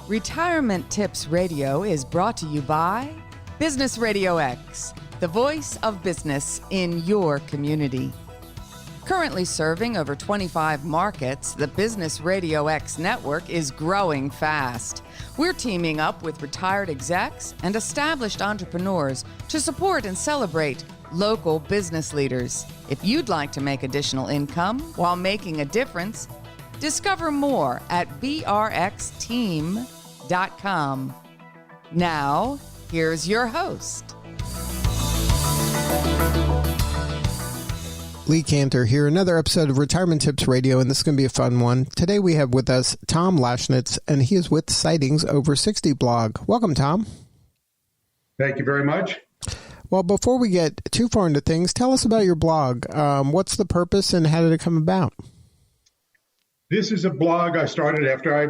Retirement Tips Radio is brought to you by Business RadioX, the voice of business in your community. Currently serving over 25 markets, the Business RadioX network is growing fast. We're teaming up with retired execs and established entrepreneurs to support and celebrate local business leaders. If you'd like to make additional income while making a difference, discover more at brxteam.com. Now, here's your host. Lee Cantor here, another episode of Retirement Tips Radio, and this is going to be a fun one. Today we have with us Tom Lashnits, and he is with Sightings Over 60 blog. Welcome, Tom. Thank you very much. Well, before we get too far into things, tell us about your blog. What's the purpose and how did it come about? This is a blog I started after I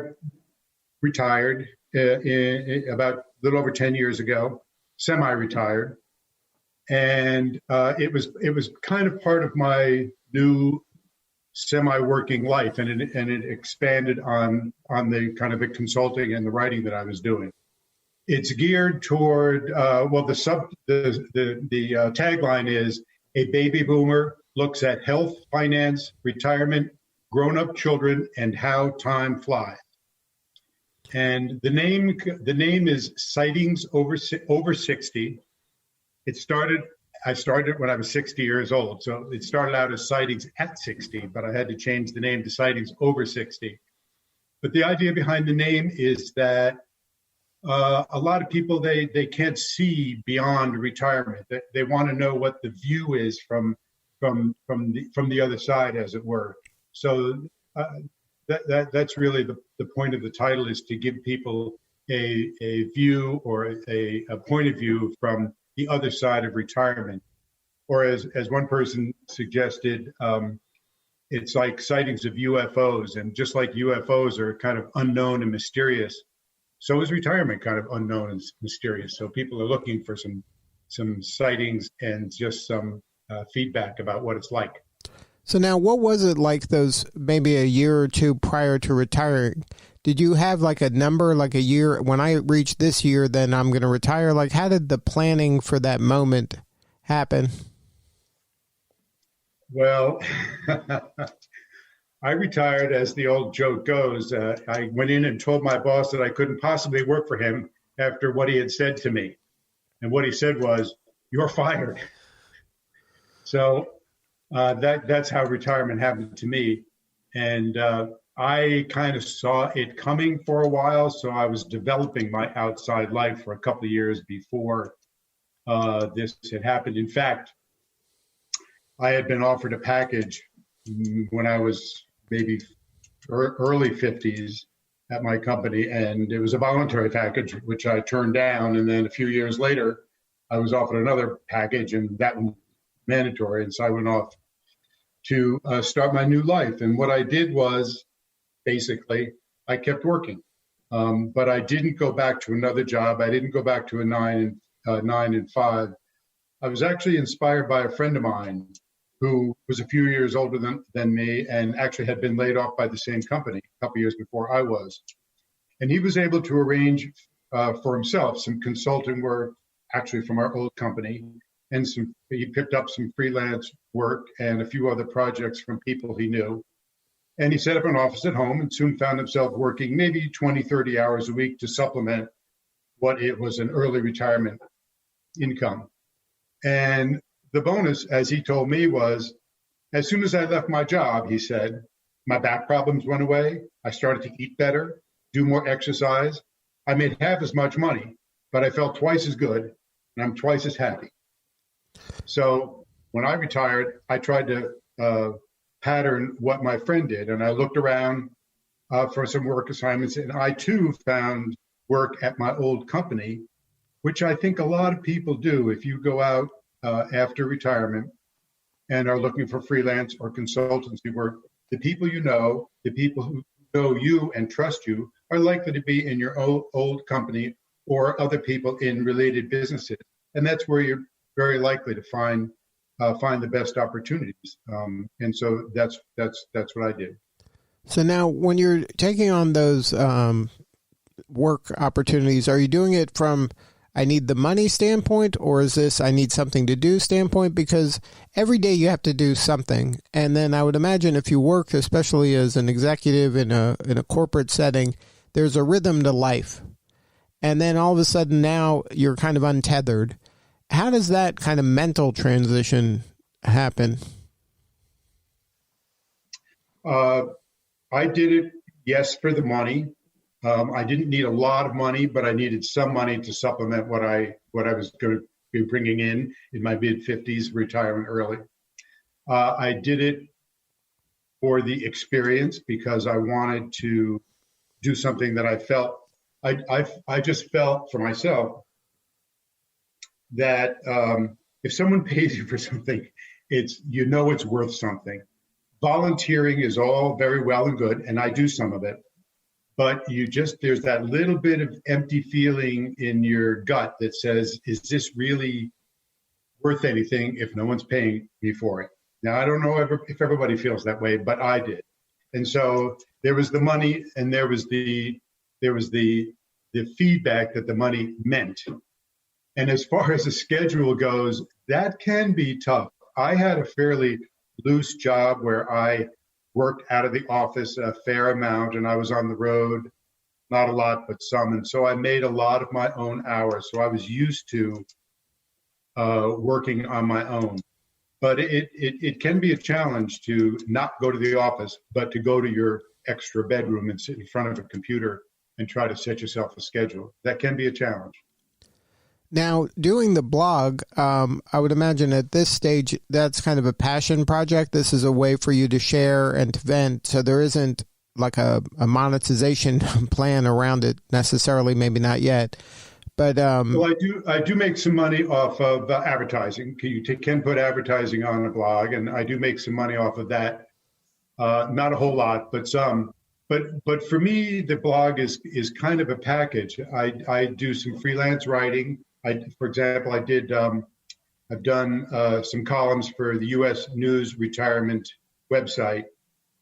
retired about a little over 10 years ago, semi-retired. And it was kind of part of my new semi-working life, and it expanded on the kind of the consulting and the writing that I was doing. It's geared toward the tagline is a baby boomer looks at health, finance, retirement, grown-up children, and how time flies. And the name is Sightings Over 60. I started when I was 60 years old, so it started out as Sightings at 60, but I had to change the name to Sightings Over 60. But the idea behind the name is that a lot of people, they can't see beyond retirement. They want to know what the view is from the other side, as it were. So that's really the point of the title, is to give people a view or a point of view from the other side of retirement. Or as one person suggested, it's like sightings of UFOs, and just like UFOs are kind of unknown and mysterious, so is retirement kind of unknown and mysterious. So people are looking for some sightings and just some feedback about what it's like. So now, what was it like those maybe a year or two prior to retiring? Did you have like a number, like a year, when I reach this year, then I'm going to retire? Like, how did the planning for that moment happen? Well, I retired, as the old joke goes. I went in and told my boss that I couldn't possibly work for him after what he had said to me. And what he said was, "You're fired." So that's how retirement happened to me. And I kind of saw it coming for a while. So I was developing my outside life for a couple of years before this had happened. In fact, I had been offered a package when I was maybe early 50s at my company, and it was a voluntary package, which I turned down. And then a few years later, I was offered another package, and that one mandatory. And so I went off to start my new life. And what I did was, basically, I kept working, but I didn't go back to another job. I didn't go back to a 9 and 5. I was actually inspired by a friend of mine who was a few years older than me and actually had been laid off by the same company a couple years before I was. And he was able to arrange for himself some consulting work, actually from our old company, and he picked up some freelance work and a few other projects from people he knew. And he set up an office at home and soon found himself working maybe 20, 30 hours a week to supplement what it was an early retirement income. And the bonus, as he told me, was as soon as I left my job, he said, my back problems went away. I started to eat better, do more exercise. I made half as much money, but I felt twice as good and I'm twice as happy. So when I retired, I tried to pattern what my friend did. And I looked around for some work assignments, and I too found work at my old company, which I think a lot of people do. If you go out after retirement and are looking for freelance or consultancy work, the people you know, the people who know you and trust you, are likely to be in your old company or other people in related businesses. And that's where you're very likely to find the best opportunities. And so that's what I did. So now when you're taking on those work opportunities, are you doing it from I need the money standpoint, or is this I need something to do standpoint? Because every day you have to do something. And then I would imagine if you work, especially as an executive in a corporate setting, there's a rhythm to life. And then all of a sudden now you're kind of untethered. How does that kind of mental transition happen? I did it, yes, for the money. I didn't need a lot of money, but I needed some money to supplement what I was going to be bringing in my mid-50s, retiring early. I did it for the experience because I wanted to do something that I felt. I just felt for myself that if someone pays you for something, it's worth something. Volunteering is all very well and good, and I do some of it. But there's that little bit of empty feeling in your gut that says, is this really worth anything if no one's paying me for it? Now, I don't know if everybody feels that way, but I did. And so there was the money, and there was the feedback that the money meant. And as far as the schedule goes, that can be tough. I had a fairly loose job where I worked out of the office a fair amount, and I was on the road, not a lot, but some. And so I made a lot of my own hours. So I was used to working on my own. But it can be a challenge to not go to the office, but to go to your extra bedroom and sit in front of a computer and try to set yourself a schedule. That can be a challenge. Now, doing the blog, I would imagine at this stage, that's kind of a passion project. This is a way for you to share and to vent. So there isn't like a monetization plan around it necessarily, maybe not yet. But well, I do make some money off of advertising. You can put advertising on a blog, and I do make some money off of that. Not a whole lot, but some. But for me, the blog is kind of a package. I do some freelance writing. For example, I've done some columns for the U.S. News Retirement website,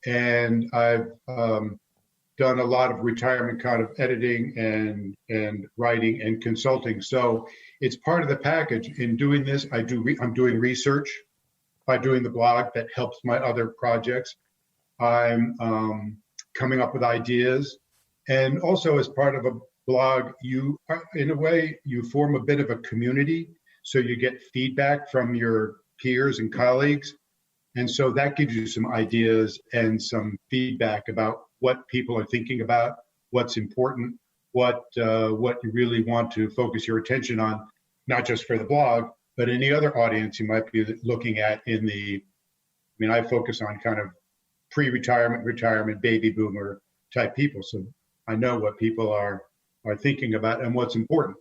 and I've done a lot of retirement kind of editing and writing and consulting. So it's part of the package. In doing this, I'm doing research by doing the blog that helps my other projects. I'm coming up with ideas, and also as part of a blog, in a way, you form a bit of a community. So you get feedback from your peers and colleagues. And so that gives you some ideas and some feedback about what people are thinking about, what's important, what you really want to focus your attention on, not just for the blog, but any other audience you might be looking at I focus on kind of pre-retirement, retirement, baby boomer type people. So I know what people are thinking about and what's important,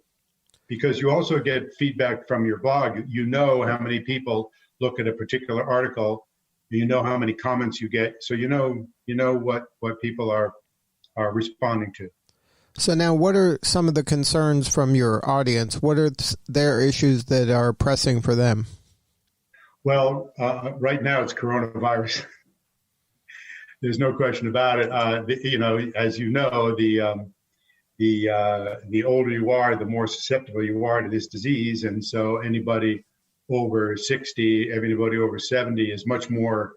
because you also get feedback from your blog. You know how many people look at a particular article, you know how many comments you get, so you know what people are responding to. So now, what are some of the concerns from your audience? What are their issues that are pressing for them? Well, right now it's coronavirus. There's no question about it. As you know, the older you are, the more susceptible you are to this disease. And so anybody over 60, everybody over 70 is much more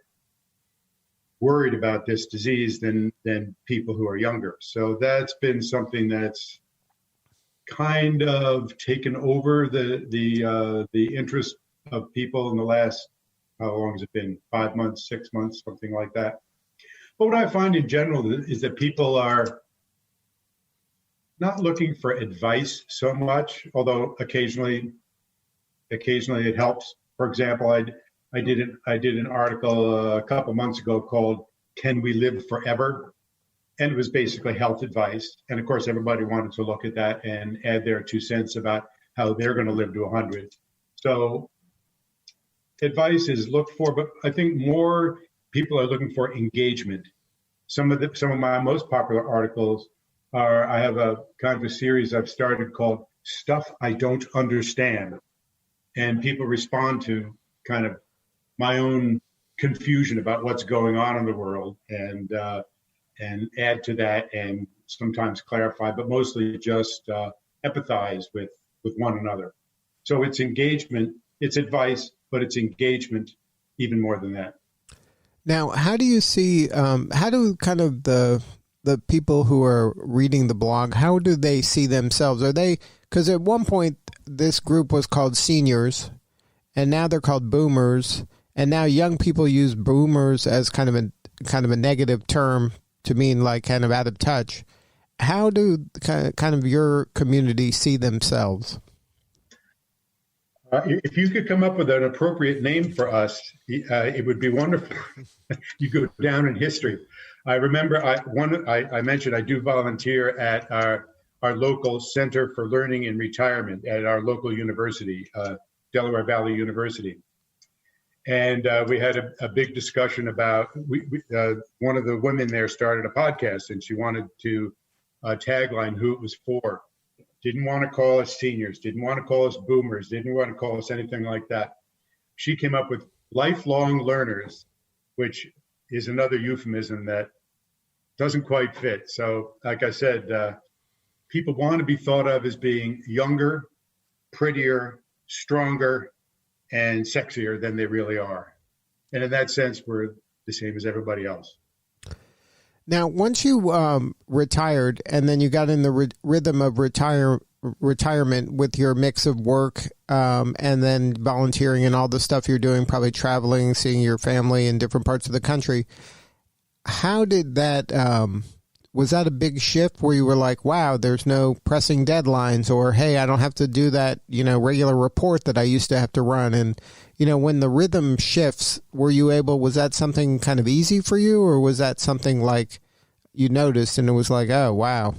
worried about this disease than people who are younger. So that's been something that's kind of taken over the interest of people in the last, how long has it been? 5 months, 6 months, something like that. But what I find in general is that people are not looking for advice so much, although occasionally it helps. For example, I did an article a couple months ago called "Can We Live Forever?" And it was basically health advice. And of course, everybody wanted to look at that and add their 2 cents about how they're going to live to 100. So advice is looked for, but I think more people are looking for engagement. Some of my most popular articles I have a kind of a series I've started called Stuff I Don't Understand. And people respond to kind of my own confusion about what's going on in the world and add to that and sometimes clarify, but mostly just empathize with one another. So it's engagement, it's advice, but it's engagement even more than that. Now, how do you see, how do kind of the people who are reading the blog, how do they see themselves? Are they, because at one point this group was called seniors, and now they're called boomers, and now young people use boomers as kind of a negative term to mean like kind of out of touch. How do kind of your community see themselves? If you could come up with an appropriate name for us, it would be wonderful. You go down in history. I remember I mentioned I do volunteer at our local Center for Learning and Retirement at our local university, Delaware Valley University. And we had a big discussion about, one of the women there started a podcast, and she wanted to tagline who it was for. Didn't want to call us seniors, didn't want to call us boomers, didn't want to call us anything like that. She came up with lifelong learners, which is another euphemism that doesn't quite fit. So like I said, people want to be thought of as being younger, prettier, stronger, and sexier than they really are. And in that sense, we're the same as everybody else. Now, once you retired and then you got in the rhythm of retirement with your mix of work and then volunteering and all the stuff you're doing, probably traveling, seeing your family in different parts of the country, how did that, was that a big shift where you were like, wow, there's no pressing deadlines, or, hey, I don't have to do that, regular report that I used to have to run? And, when the rhythm shifts, was that something kind of easy for you, or was that something like you noticed and it was like, oh, wow?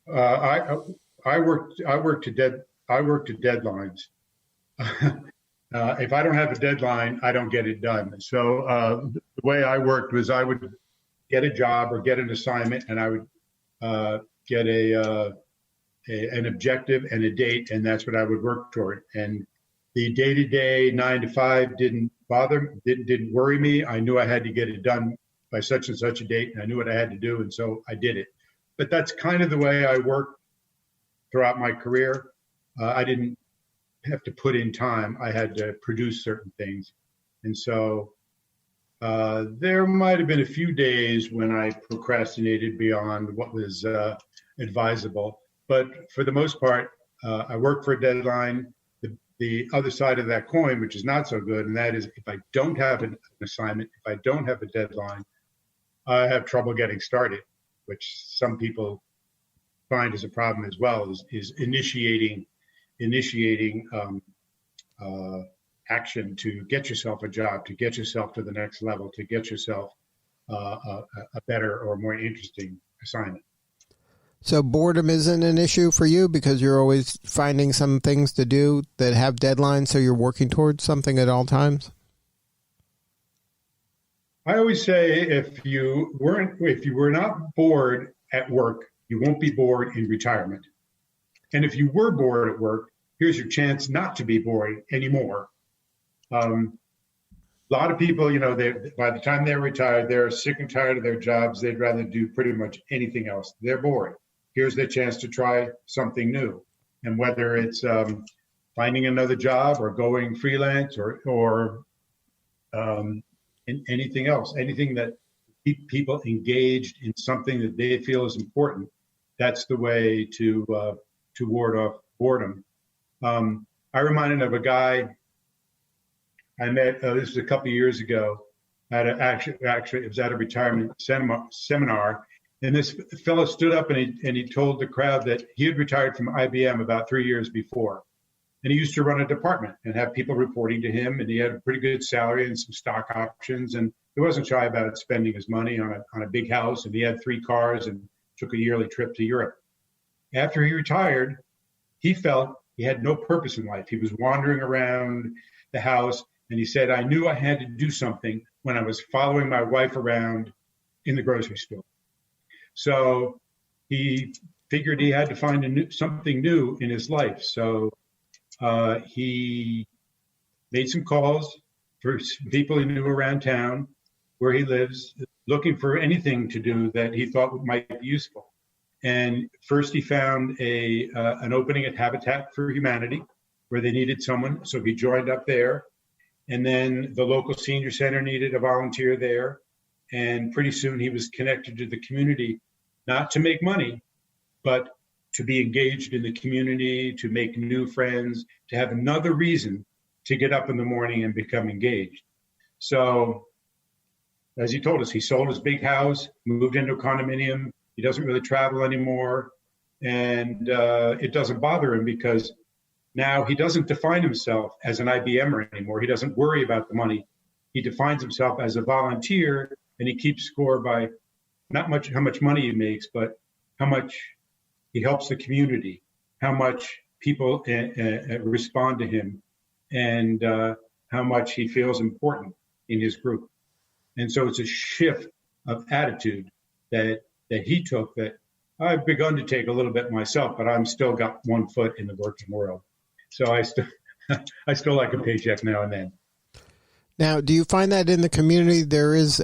I work to deadlines. If I don't have a deadline, I don't get it done. So the way I worked was I would get a job or get an assignment, and I would get an objective and a date, and that's what I would work toward. And the day-to-day 9 to 5 didn't worry me. I knew I had to get it done by such and such a date, and I knew what I had to do, and so I did it. But that's kind of the way I worked throughout my career. I didn't have to put in time. I had to produce certain things. And so there might have been a few days when I procrastinated beyond what was advisable. But for the most part, I work for a deadline. The other side of that coin, which is not so good, and that is if I don't have an assignment, if I don't have a deadline, I have trouble getting started, which some people find as a problem as well, is initiating action to get yourself a job, to get yourself to the next level, to get yourself a better or more interesting assignment. So boredom isn't an issue for you because you're always finding some things to do that have deadlines, so you're working towards something at all times? I always say if you were not bored at work, you won't be bored in retirement. And if you were bored at work, here's your chance not to be bored anymore. A lot of people, by the time they're retired, they're sick and tired of their jobs. They'd rather do pretty much anything else. They're bored. Here's their chance to try something new. And whether it's finding another job or going freelance or anything else, anything that keep people engaged in something that they feel is important, that's the way to ward off boredom. I'm reminded of a guy I met, this was a couple of years ago, actually it was at a retirement seminar, and this fellow stood up and he told the crowd that he had retired from IBM about 3 years before. And he used to run a department and have people reporting to him, and he had a pretty good salary and some stock options, and he wasn't shy about spending his money on a big house, and he had 3 cars and took a yearly trip to Europe. After he retired, he felt he had no purpose in life. He was wandering around the house, and he said, I knew I had to do something when I was following my wife around in the grocery store. So he figured he had to find something new in his life. So he made some calls for people he knew around town where he lives, looking for anything to do that he thought might be useful. And first he found an opening at Habitat for Humanity where they needed someone. So he joined up there. And then the local senior center needed a volunteer there. And pretty soon he was connected to the community, not to make money, but to be engaged in the community, to make new friends, to have another reason to get up in the morning and become engaged. So as he told us, he sold his big house, moved into a condominium. He doesn't really travel anymore. And it doesn't bother him because now he doesn't define himself as an IBMer anymore. He doesn't worry about the money. He defines himself as a volunteer, and he keeps score by not much how much money he makes, but how much he helps the community, how much people respond to him, and how much he feels important in his group. And so it's a shift of attitude that he took that I've begun to take a little bit myself, but I'm still got one foot in the working world. So I still like a paycheck now and then. Now, do you find that in the community there is,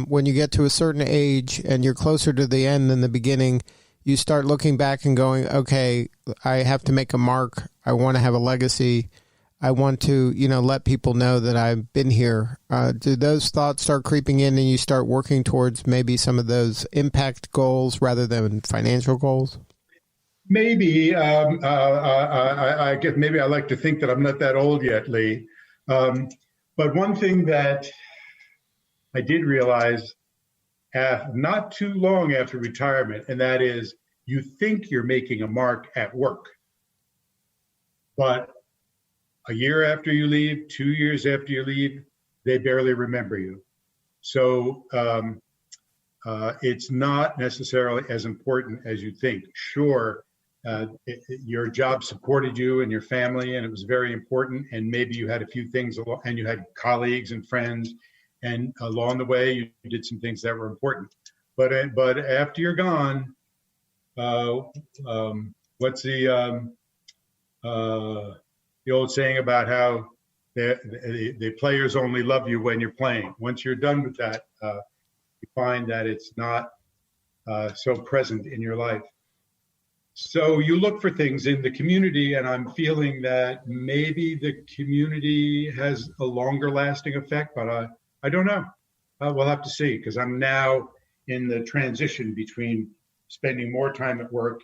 when you get to a certain age and you're closer to the end than the beginning, you start looking back and going, okay, I have to make a mark. I want to have a legacy. I want to, let people know that I've been here. Do those thoughts start creeping in and you start working towards maybe some of those impact goals rather than financial goals? Maybe. I guess maybe I like to think that I'm not that old yet, Lee. But one thing that I did realize not too long after retirement, and that is you think you're making a mark at work. But a year after you leave, 2 years after you leave, they barely remember you. So it's not necessarily as important as you think. Sure, your job supported you and your family, and it was very important. And maybe you had a few things, and you had colleagues and friends, and along the way you did some things that were important. But after you're gone, what's the old saying about how the players only love you when you're playing? Once you're done with that, you find that it's not so present in your life. So you look for things in the community, and I'm feeling that maybe the community has a longer lasting effect, but I don't know. We'll have to see, because I'm now in the transition between spending more time at work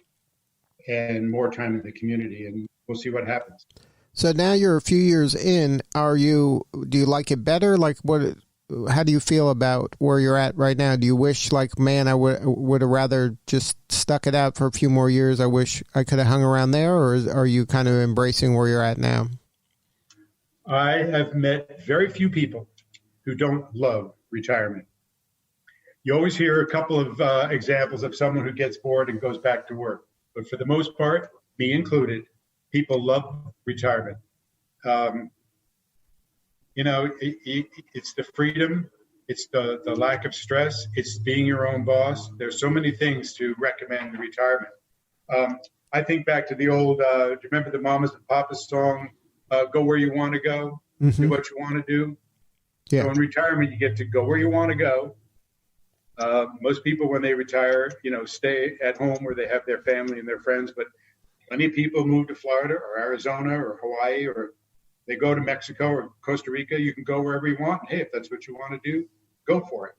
and more time in the community, and we'll see what happens. So now you're a few years in. Do you like it better? Like how do you feel about where you're at right now? Do you wish, like, man, I would have rather just stuck it out for a few more years? I wish I could have hung around there, or are you kind of embracing where you're at now? I have met very few people who don't love retirement. You always hear a couple of examples of someone who gets bored and goes back to work. But for the most part, me included, people love retirement. It's the freedom, it's the lack of stress, it's being your own boss. There's so many things to recommend retirement. I think back to the old, do you remember the Mamas and Papas song, Go Where You Want to Go, Do What You Want to Do? Yeah. So in retirement, you get to go where you want to go. Most people, when they retire, stay at home where they have their family and their friends, but many people move to Florida or Arizona or Hawaii, or they go to Mexico or Costa Rica. You can go wherever you want. Hey, if that's what you want to do, go for it.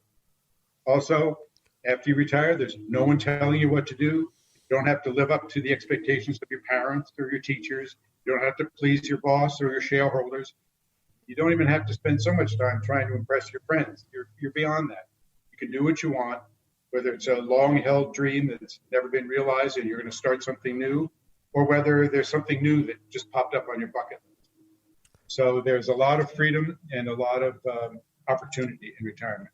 Also, after you retire, there's no one telling you what to do. You don't have to live up to the expectations of your parents or your teachers. You don't have to please your boss or your shareholders. You don't even have to spend so much time trying to impress your friends. You're beyond that. You can do what you want, whether it's a long-held dream that's never been realized and you're going to start something new, or whether there's something new that just popped up on your bucket list. So there's a lot of freedom and a lot of opportunity in retirement.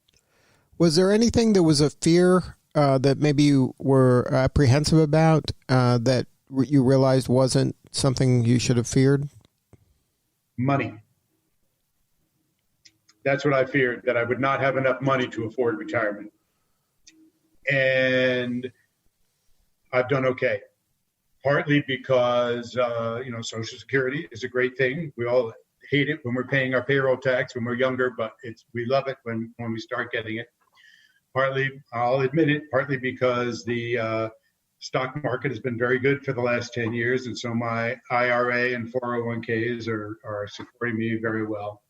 Was there anything that was a fear that maybe you were apprehensive about that you realized wasn't something you should have feared? Money. That's what I feared, that I would not have enough money to afford retirement. And I've done okay. Partly because, Social Security is a great thing. We all hate it when we're paying our payroll tax when we're younger, but we love it when we start getting it. Partly, I'll admit it, partly because the stock market has been very good for the last 10 years. And so my IRA and 401ks are supporting me very well.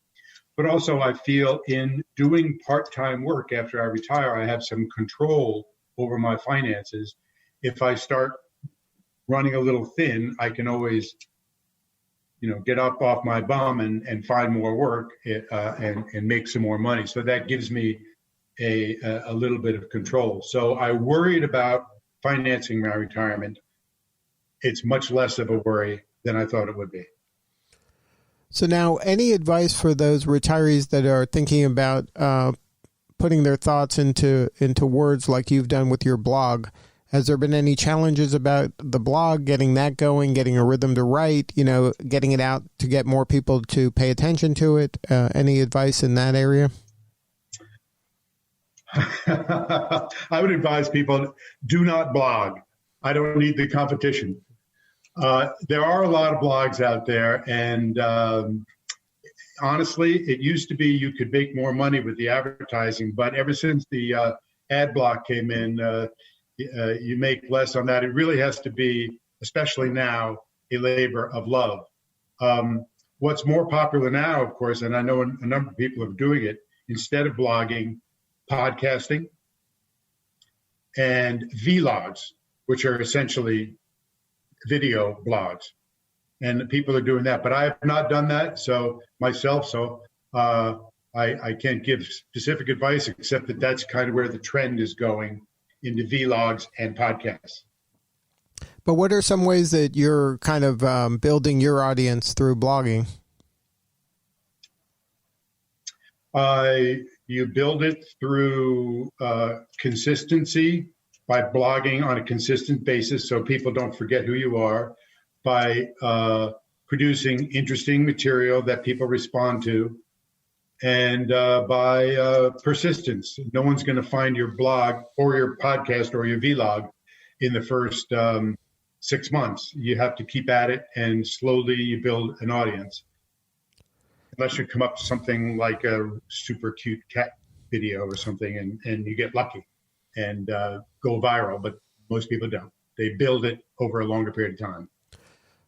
But also I feel in doing part-time work after I retire, I have some control over my finances. If I start running a little thin, I can always, get up off my bum and find more work and make some more money. So that gives me a little bit of control. So I worried about financing my retirement. It's much less of a worry than I thought it would be. So now, any advice for those retirees that are thinking about putting their thoughts into words like you've done with your blog? Has there been any challenges about the blog, getting that going, getting a rhythm to write, getting it out to get more people to pay attention to it? Any advice in that area? I would advise people, do not blog. I don't need the competition. There are a lot of blogs out there, and honestly, it used to be you could make more money with the advertising, but ever since the ad block came in, you make less on that. It really has to be, especially now, a labor of love. What's more popular now, of course, and I know a number of people are doing it, instead of blogging, podcasting and vlogs, which are essentially video blogs. And people are doing that, but I have not done that myself. So I can't give specific advice, except that that's kind of where the trend is going, into vlogs and podcasts. But what are some ways that you're kind of building your audience through blogging? You build it through consistency, by blogging on a consistent basis so people don't forget who you are, by producing interesting material that people respond to, and by persistence. No one's going to find your blog or your podcast or your vlog in the first 6 months. You have to keep at it, and slowly you build an audience. Unless you come up with something like a super cute cat video or something and you get lucky and go viral, but most people don't. They build it over a longer period of time.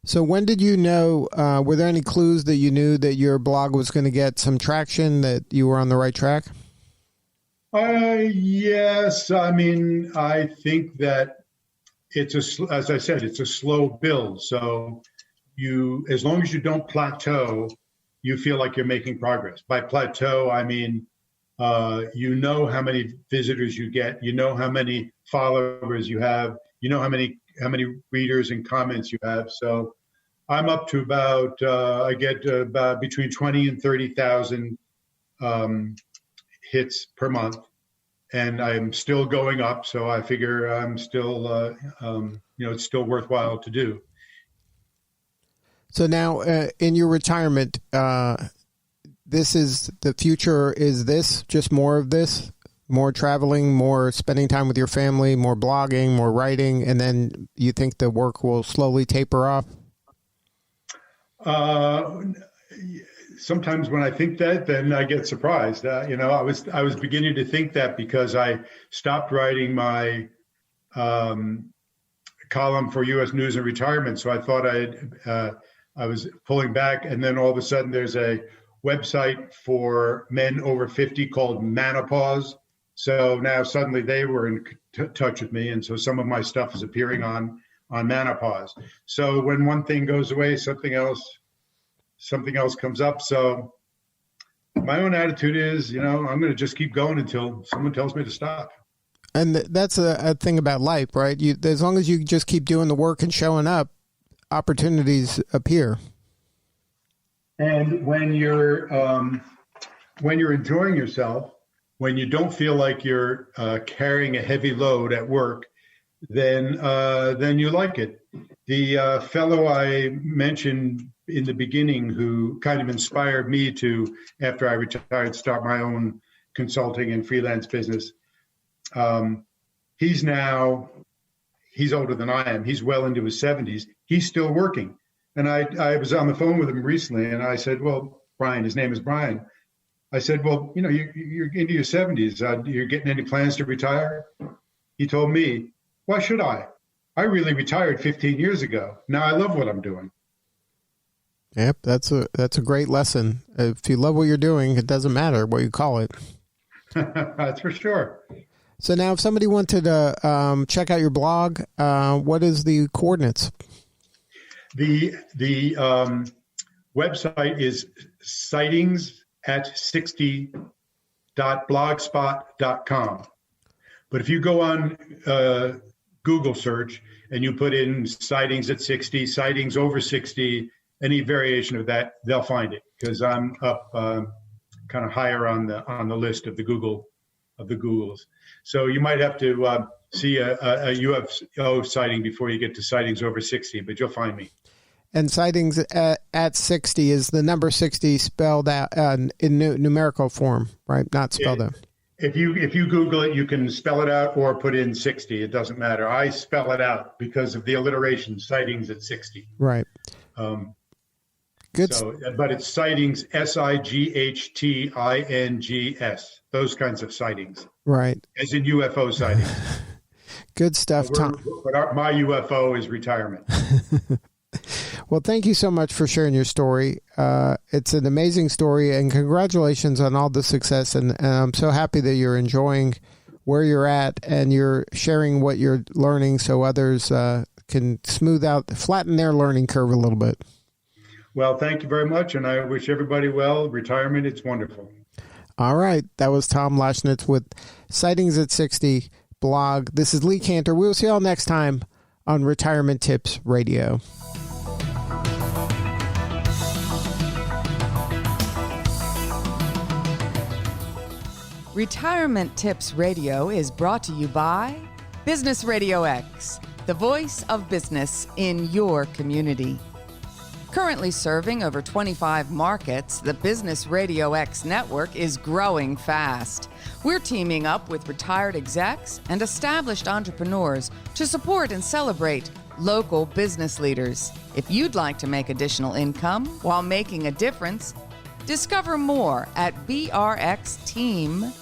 So when did you know, were there any clues that you knew that your blog was going to get some traction, that you were on the right track? Yes. I mean, I think that as I said, it's a slow build. So as long as you don't plateau, you feel like you're making progress. By plateau, I mean, how many visitors you get, how many followers you have, how many readers and comments you have. So I'm up to about, I get about between 20 and 30,000 hits per month. And I'm still going up. So I figure I'm still, it's still worthwhile to do. So now in your retirement, this is the future. Is this just more of this? More traveling, more spending time with your family, more blogging, more writing, and then you think the work will slowly taper off? Sometimes when I think that, then I get surprised. I was beginning to think that because I stopped writing my column for U.S. News and Retirement, so I thought I was pulling back, and then all of a sudden there's a website for men over 50 called Menopause. So now suddenly they were in touch with me, and so some of my stuff is appearing on Menopause. So when one thing goes away, something else comes up. So my own attitude is, I'm going to just keep going until someone tells me to stop. And that's a thing about life, right? As long as you just keep doing the work and showing up, opportunities appear. And when you're enjoying yourself, when you don't feel like you're carrying a heavy load at work, then you like it. The fellow I mentioned in the beginning, who kind of inspired me to, after I retired, start my own consulting and freelance business. He's older than I am. He's well into his 70s. He's still working. And I was on the phone with him recently, and I said, well, Brian, his name is Brian. I said, well, you're into your 70s. You're getting any plans to retire? He told me, why should I? I really retired 15 years ago. Now I love what I'm doing. Yep, that's a great lesson. If you love what you're doing, it doesn't matter what you call it. That's for sure. So now if somebody wanted to check out your blog, what is the coordinates? The website is sightings@60.blogspot.com. But if you go on Google search and you put in sightings at 60, sightings over 60, any variation of that, they'll find it, because I'm up kind of higher on the list of the Googles. So you might have to see a UFO sighting before you get to sightings over 60, but you'll find me. And sightings at 60 is the number 60 spelled out in numerical form, right? Not spelled out. If you Google it, you can spell it out or put in 60. It doesn't matter. I spell it out because of the alliteration, sightings at 60. Right. Good. So, but it's sightings, SIGHTINGS, those kinds of sightings. Right. As in UFO sightings. Good stuff, Tom. But my UFO is retirement. Well, thank you so much for sharing your story. It's an amazing story, and congratulations on all the success. And I'm so happy that you're enjoying where you're at and you're sharing what you're learning so others can flatten their learning curve a little bit. Well, thank you very much, and I wish everybody well. Retirement, it's wonderful. All right. That was Tom Lashnits with Sightings at 60 blog. This is Lee Cantor. We'll see you all next time on Retirement Tips Radio. Retirement Tips Radio is brought to you by Business RadioX, the voice of business in your community. Currently serving over 25 markets, the Business RadioX network is growing fast. We're teaming up with retired execs and established entrepreneurs to support and celebrate local business leaders. If you'd like to make additional income while making a difference, discover more at brxteam.com.